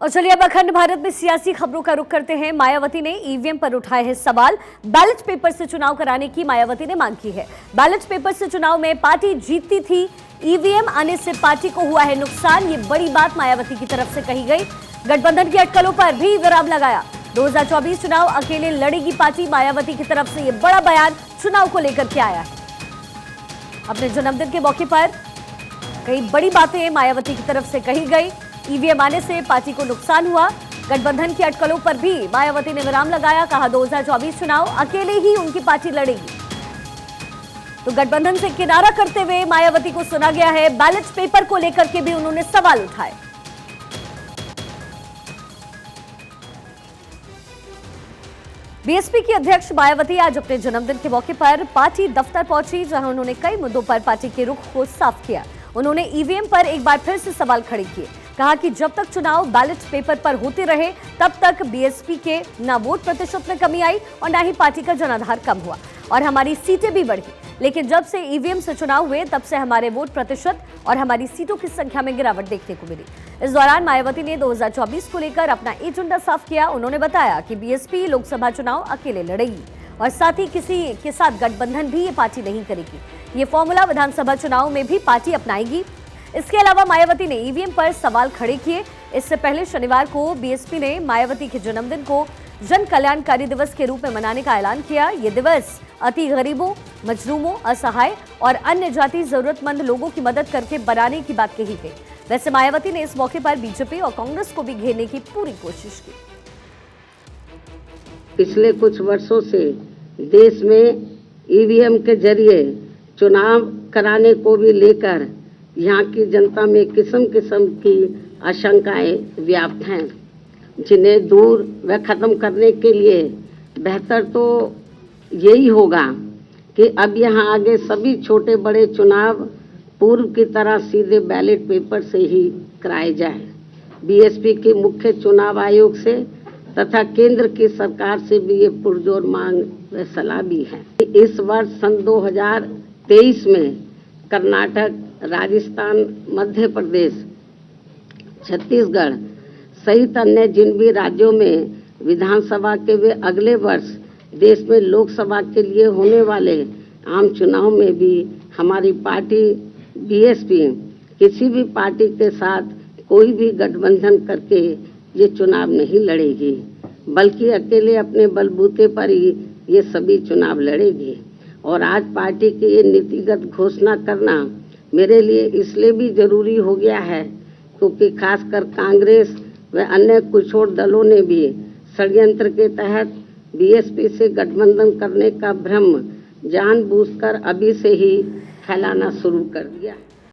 और चलिए अब अखंड भारत में सियासी खबरों का रुख करते हैं। मायावती ने ईवीएम पर उठाए हैं सवाल। बैलेट पेपर से चुनाव कराने की मायावती ने मांग की है। बैलेट पेपर से चुनाव में पार्टी जीतती थी, ईवीएम आने से पार्टी को हुआ है नुकसान, ये बड़ी बात मायावती की तरफ से कही गई। गठबंधन की अटकलों पर भी विराम लगाया। 2024 चुनाव अकेले लड़ेगी पार्टी, मायावती की तरफ से ये बड़ा बयान चुनाव को लेकर के आया है। अपने जन्मदिन के मौके पर कई बड़ी बातें मायावती की तरफ से कही गई। ईवीएम आने से पार्टी को नुकसान हुआ, गठबंधन की अटकलों पर भी मायावती ने विराम लगाया। कहा 2024 चुनाव अकेले ही उनकी पार्टी लड़ेगी। तो गठबंधन से किनारा करते हुए मायावती को सुना गया है। बैलेट पेपर को लेकर के भी उन्होंने सवाल उठाए। बीएसपी की अध्यक्ष मायावती आज अपने जन्मदिन के मौके पर पार्टी दफ्तर पहुंची, जहां उन्होंने कई मुद्दों पर पार्टी के रुख को साफ किया। उन्होंने ईवीएम पर एक बार फिर से सवाल खड़े किए। कहा कि जब तक चुनाव बैलेट पेपर पर होते रहे तब तक बीएसपी के ना वोट प्रतिशत में कमी आई और ना ही पार्टी का जनाधार कम हुआ और हमारी सीटें भी बढ़ी। लेकिन जब से ईवीएम से चुनाव हुए तब से हमारे वोट प्रतिशत और हमारी सीटों की संख्या में गिरावट देखने को मिली। इस दौरान मायावती ने 2024 को लेकर अपना एजेंडा साफ किया। उन्होंने बताया कि बीएसपी लोकसभा चुनाव अकेले लड़ेगी और साथ ही किसी के साथ गठबंधन भी ये पार्टी नहीं करेगी। ये फॉर्मूला विधानसभा चुनाव में भी पार्टी अपनाएगी। इसके अलावा मायावती ने ईवीएम पर सवाल खड़े किए। इससे पहले शनिवार को बीएसपी ने मायावती के जन्मदिन को जन कल्याणकारी दिवस के रूप में मनाने का ऐलान किया। ये दिवस अति गरीबों, मजलूमों, असहाय और अन्य जाति जरूरतमंद लोगों की मदद करके बनाने की बात कही गई। वैसे मायावती ने इस मौके पर बीजेपी और कांग्रेस को भी घेरने की पूरी कोशिश की। पिछले कुछ वर्षों से देश में ईवीएम के जरिए चुनाव कराने को भी लेकर यहाँ की जनता में किस्म किस्म की आशंकाएं व्याप्त हैं, जिन्हें दूर व खत्म करने के लिए बेहतर तो यही होगा कि अब यहाँ आगे सभी छोटे बड़े चुनाव पूर्व की तरह सीधे बैलेट पेपर से ही कराए जाए। बीएसपी के मुख्य चुनाव आयोग से तथा केंद्र की सरकार से भी ये पुरजोर मांग व सलाह भी है। इस वर्ष सन 2023 में कर्नाटक, राजस्थान, मध्य प्रदेश, छत्तीसगढ़ सहित अन्य जिन भी राज्यों में विधानसभा के वे अगले वर्ष देश में लोकसभा के लिए होने वाले आम चुनाव में भी हमारी पार्टी बीएसपी किसी भी पार्टी के साथ कोई भी गठबंधन करके ये चुनाव नहीं लड़ेगी, बल्कि अकेले अपने बलबूते पर ही ये सभी चुनाव लड़ेगी। और आज पार्टी की ये नीतिगत घोषणा करना मेरे लिए इसलिए भी जरूरी हो गया है क्योंकि खासकर कांग्रेस व अन्य कुछ और दलों ने भी षड्यंत्र के तहत बीएसपी से गठबंधन करने का भ्रम जानबूझकर अभी से ही फैलाना शुरू कर दिया।